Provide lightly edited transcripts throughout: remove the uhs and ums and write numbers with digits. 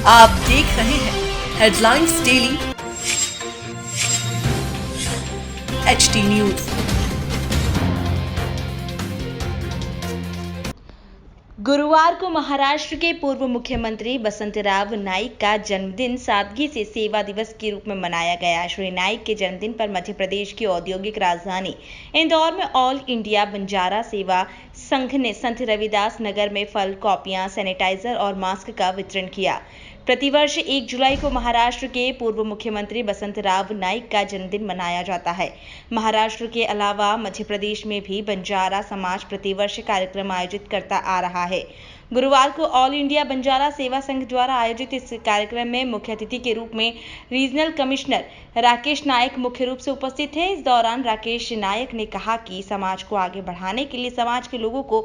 आप देख रहे हैं हेडलाइंस डेली एचटी न्यूज। गुरुवार को महाराष्ट्र के पूर्व मुख्यमंत्री बसंतराव नाइक का जन्मदिन सादगी से सेवा दिवस के रूप में मनाया गया। श्री नाइक के जन्मदिन पर मध्य प्रदेश की औद्योगिक राजधानी इंदौर में ऑल इंडिया बंजारा सेवा संघ ने संत रविदास नगर में फल, कॉपियां, सैनिटाइजर और मास्क का वितरण किया। प्रतिवर्ष 1 जुलाई को महाराष्ट्र के पूर्व मुख्यमंत्री बसंतराव नाइक का जन्मदिन मनाया जाता है। महाराष्ट्र के अलावा मध्य प्रदेश में भी बंजारा समाज प्रतिवर्ष कार्यक्रम आयोजित करता आ रहा है। गुरुवार को ऑल इंडिया बंजारा सेवा संघ द्वारा आयोजित इस कार्यक्रम में मुख्य अतिथि के रूप में रीजनल कमिश्नर राकेश नायक मुख्य रूप से उपस्थित थे। इस दौरान राकेश नायक ने कहा कि समाज को आगे बढ़ाने के लिए समाज के लोगों को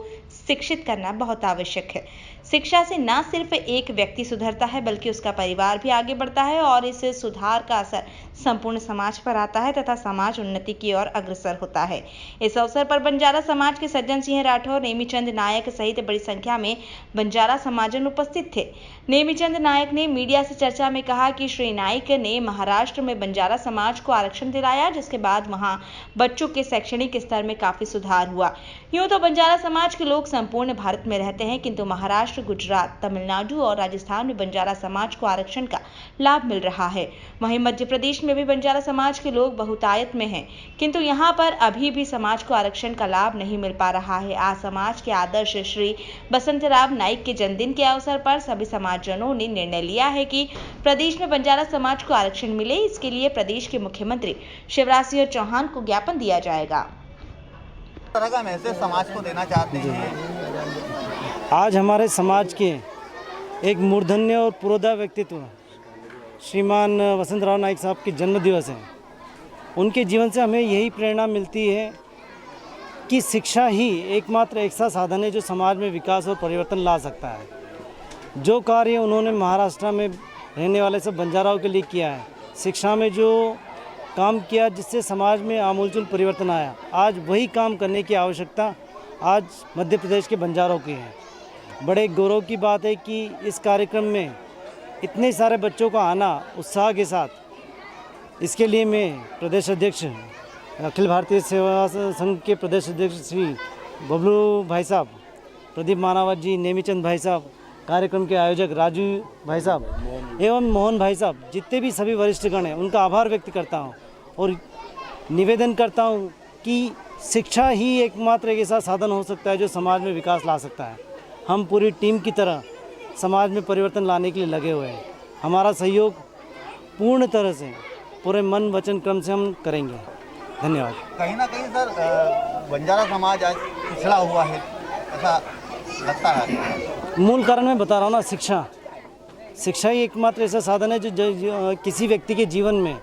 शिक्षित करना बहुत आवश्यक है। शिक्षा से न सिर्फ एक व्यक्ति सुधरता है बल्कि उसका परिवार भी आगे बढ़ता है और इस सुधार का असर संपूर्ण समाज पर आता है तथा समाज उन्नति की ओर अग्रसर होता है। इस अवसर पर बंजारा समाज के सज्जन सिंह राठौर, नेमीचंद नायक सहित बड़ी संख्या में बंजारा समाजजन उपस्थित थे। नेमीचंद नायक ने मीडिया से चर्चा में कहा कि श्री नाइक ने महाराष्ट्र में बंजारा समाज को आरक्षण दिलाया, जिसके बाद वहां बच्चों के शैक्षणिक स्तर में काफी सुधार हुआ। यूं तो बंजारा समाज के लोग संपूर्ण भारत में रहते हैं, किंतु महाराष्ट्र, गुजरात, तमिलनाडु और राजस्थान में बंजारा समाज को आरक्षण का लाभ मिल रहा है। वहीं मध्य प्रदेश में भी बंजारा समाज के लोग बहुतायत में हैं, किंतु यहाँ पर अभी भी समाज को आरक्षण का लाभ नहीं मिल पा रहा है। आज समाज के आदर्श श्री बसंतराव नाइक के जन्मदिन के अवसर पर सभी समाजजनों ने निर्णय लिया है कि प्रदेश में बंजारा समाज को आरक्षण मिले। इसके लिए प्रदेश के मुख्यमंत्री शिवराज सिंह चौहान को ज्ञापन दिया जाएगा। तरह का मैसेज समाज को देना चाहते हैं? आज हमारे समाज के एक मूर्धन्य और पुरोधा व्यक्तित्व श्रीमान बसंतराव नाइक साहब की जन्म दिवस है। उनके जीवन से हमें यही प्रेरणा मिलती है कि शिक्षा ही एकमात्र ऐसा साधन है जो समाज में विकास और परिवर्तन ला सकता है। जो कार्य उन्होंने महाराष्ट्र में रहने वाले सब बंजाराओं के लिए किया है, शिक्षा में जो काम किया जिससे समाज में आमूलचूल परिवर्तन आया, आज वही काम करने की आवश्यकता आज मध्य प्रदेश के बंजारों की है। बड़े गौरव की बात है कि इस कार्यक्रम में इतने सारे बच्चों का आना उत्साह के साथ, इसके लिए मैं प्रदेश अध्यक्ष अखिल भारतीय सेवा संघ के प्रदेश अध्यक्ष श्री बबलू भाई साहब, प्रदीप मानावत जी, नेमीचंद भाई साहब, कार्यक्रम के आयोजक राजू भाई साहब एवं मोहन भाई साहब, जितने भी सभी वरिष्ठगण हैं, उनका आभार व्यक्त करता हूं और निवेदन करता हूं कि शिक्षा ही एकमात्र एक ऐसा साधन हो सकता है जो समाज में विकास ला सकता है। हम पूरी टीम की तरह समाज में परिवर्तन लाने के लिए लगे हुए हैं। हमारा सहयोग पूर्ण तरह से पूरे मन वचन क्रम से हम करेंगे। धन्यवाद। कहीं ना कहीं सर बंजारा समाज आज पिछड़ा हुआ है, ऐसा लगता है। मूल कारण मैं बता रहा हूँ ना, शिक्षा ही एकमात्र ऐसा साधन है जो किसी व्यक्ति के जीवन में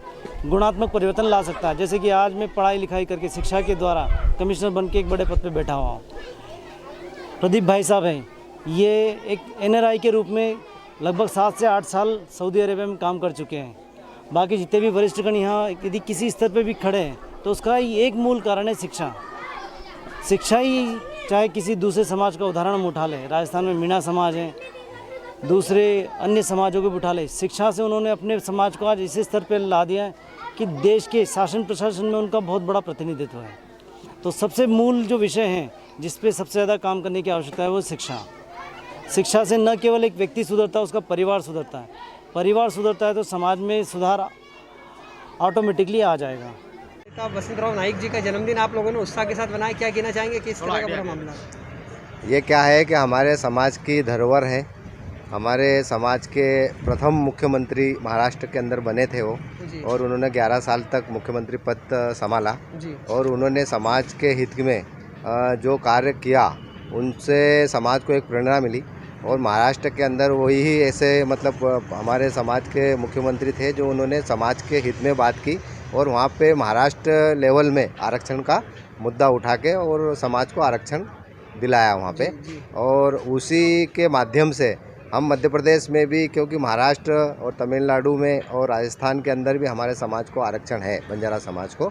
गुणात्मक परिवर्तन ला सकता है। जैसे कि आज मैं पढ़ाई लिखाई करके शिक्षा के द्वारा कमिश्नर बन के एक बड़े पद पर बैठा हुआ हूँ। प्रदीप भाई साहब हैं, ये एक NRI के रूप में लगभग 7 से 8 साल सऊदी अरेबिया में काम कर चुके हैं। बाकी जितने भी वरिष्ठगण यहाँ यदि किसी स्तर पर भी खड़े हैं तो उसका एक मूल कारण है शिक्षा। शिक्षा ही, चाहे किसी दूसरे समाज का उदाहरण हम उठा लें, राजस्थान में मीणा समाज है, दूसरे अन्य समाजों को भी उठा लें, शिक्षा से उन्होंने अपने समाज को आज इस स्तर पर ला दिया है कि देश के शासन प्रशासन में उनका बहुत बड़ा प्रतिनिधित्व है। तो सबसे मूल जो विषय है जिस पे सबसे ज़्यादा काम करने की आवश्यकता है वो शिक्षा। शिक्षा से न केवल एक व्यक्ति सुधरता है, उसका परिवार सुधरता है। परिवार सुधरता है तो समाज में सुधार ऑटोमेटिकली आ जाएगा। बसंतराव नाइक जी का जन्मदिन आप लोगों ने उत्साह के साथ मनाया, क्या कहना चाहेंगे कि इस तरह का बड़ा मामला? ये क्या है कि हमारे समाज की धरोहर है। हमारे समाज के प्रथम मुख्यमंत्री महाराष्ट्र के अंदर बने थे वो, और उन्होंने 11 साल तक मुख्यमंत्री पद संभाला और उन्होंने समाज के हित में जो कार्य किया उनसे समाज को एक प्रेरणा मिली। और महाराष्ट्र के अंदर वही ऐसे मतलब हमारे समाज के मुख्यमंत्री थे जो उन्होंने समाज के हित में बात की और वहाँ पे महाराष्ट्र लेवल में आरक्षण का मुद्दा उठा के और समाज को आरक्षण दिलाया वहाँ पे। और उसी के माध्यम से हम मध्य प्रदेश में भी, क्योंकि महाराष्ट्र और तमिलनाडु में और राजस्थान के अंदर भी हमारे समाज को आरक्षण है, बंजारा समाज को,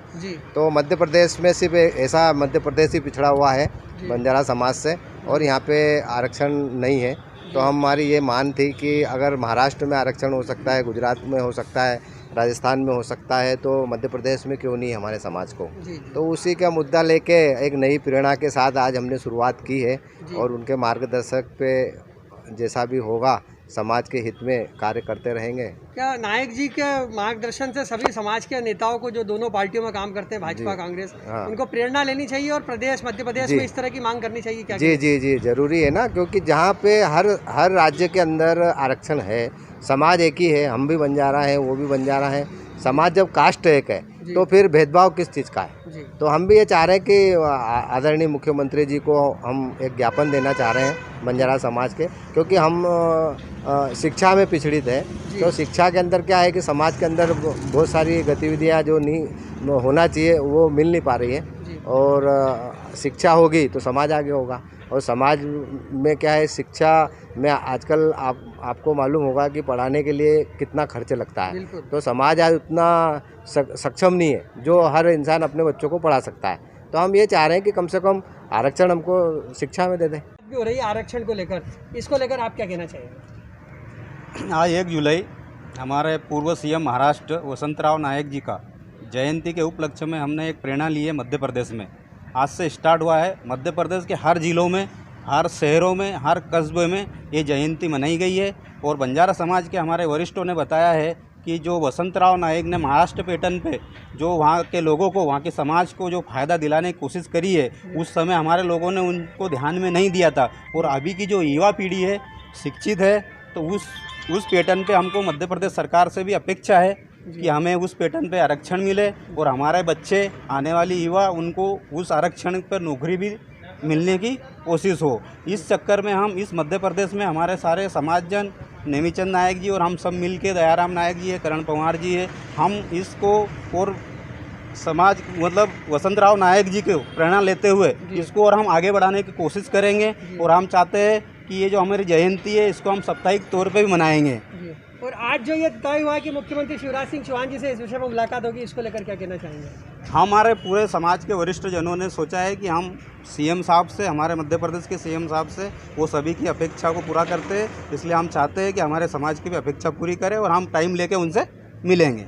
तो मध्य प्रदेश में सिर्फ ऐसा मध्य प्रदेश ही पिछड़ा हुआ है बंजारा समाज से, और यहाँ पे आरक्षण नहीं है। तो हमारी ये मान थी कि अगर महाराष्ट्र में आरक्षण हो सकता है, गुजरात में हो सकता है, राजस्थान में हो सकता है, तो मध्य प्रदेश में क्यों नहीं हमारे समाज को। तो उसी का मुद्दा लेके एक नई प्रेरणा के साथ आज हमने शुरुआत की है और उनके मार्गदर्शक पे जैसा भी होगा समाज के हित में कार्य करते रहेंगे। क्या नायक जी के मार्गदर्शन से सभी समाज के नेताओं को, जो दोनों पार्टियों में काम करते हैं, भाजपा कांग्रेस, उनको प्रेरणा लेनी चाहिए और मध्य प्रदेश में इस तरह की मांग करनी चाहिए क्या? जी जरूरी है ना, क्योंकि जहाँ पे हर राज्य के अंदर आरक्षण है, समाज एक ही है, हम भी बंजारा हैं, वो भी बंजारा है, समाज जब कास्ट एक है तो फिर भेदभाव किस चीज़ का है। तो हम भी ये चाह रहे हैं कि आदरणीय मुख्यमंत्री जी को हम एक ज्ञापन देना चाह रहे हैं बंजारा समाज के, क्योंकि हम शिक्षा में पिछड़ित है। तो शिक्षा के अंदर क्या है कि समाज के अंदर बहुत सारी गतिविधियां जो नहीं होना चाहिए वो मिल नहीं पा रही है, और शिक्षा होगी तो समाज आगे होगा। और समाज में क्या है, शिक्षा में आजकल आपको मालूम होगा कि पढ़ाने के लिए कितना खर्च लगता है। तो समाज आज उतना सक्षम नहीं है जो हर इंसान अपने बच्चों को पढ़ा सकता है। तो हम ये चाह रहे हैं कि कम से कम आरक्षण हमको शिक्षा में दे दें। हो रही है आरक्षण को लेकर, इसको लेकर आप क्या कहना चाहिए? आज 1 जुलाई हमारे पूर्व सीएम महाराष्ट्र वसंतराव नायक जी का जयंती के उपलक्ष्य में हमने एक प्रेरणा ली है मध्य प्रदेश में। आज से स्टार्ट हुआ है, मध्य प्रदेश के हर जिलों में, हर शहरों में, हर कस्बे में ये जयंती मनाई गई है। और बंजारा समाज के हमारे वरिष्ठों ने बताया है कि जो वसंतराव नायक ने महाराष्ट्र पैटर्न पे जो वहाँ के लोगों को, वहाँ के समाज को जो फ़ायदा दिलाने की कोशिश करी है, उस समय हमारे लोगों ने उनको ध्यान में नहीं दिया था। और अभी की जो युवा पीढ़ी है, शिक्षित है, तो उस पैटर्न पे हमको मध्य प्रदेश सरकार से भी अपेक्षा है कि हमें उस पैटर्न पे आरक्षण मिले और हमारे बच्चे, आने वाली युवा, उनको उस आरक्षण पर नौकरी भी मिलने की कोशिश हो। इस चक्कर में हम इस मध्य प्रदेश में हमारे सारे समाजजन, नेमीचंद नायक जी और हम सब मिल के, दयाराम नायक जी है, करण पवार जी है, हम इसको और समाज मतलब वसंतराव नायक जी को प्रेरणा लेते हुए इसको और हम आगे बढ़ाने की कोशिश करेंगे। और हम चाहते हैं कि ये जो हमारी जयंती है इसको हम साप्ताहिक तौर पे भी मनाएंगे। और आज जो ये तय हुआ कि मुख्यमंत्री शिवराज सिंह चौहान जी से इस विषय में मुलाकात होगी, इसको लेकर क्या कहना चाहेंगे? हमारे पूरे समाज के वरिष्ठ जनों ने सोचा है कि हम सीएम साहब से, हमारे मध्य प्रदेश के सीएम साहब से, वो सभी की अपेक्षा को पूरा करते हैं, इसलिए हम चाहते हैं कि हमारे समाज की भी अपेक्षा पूरी करें और हम टाइम लेके उनसे मिलेंगे।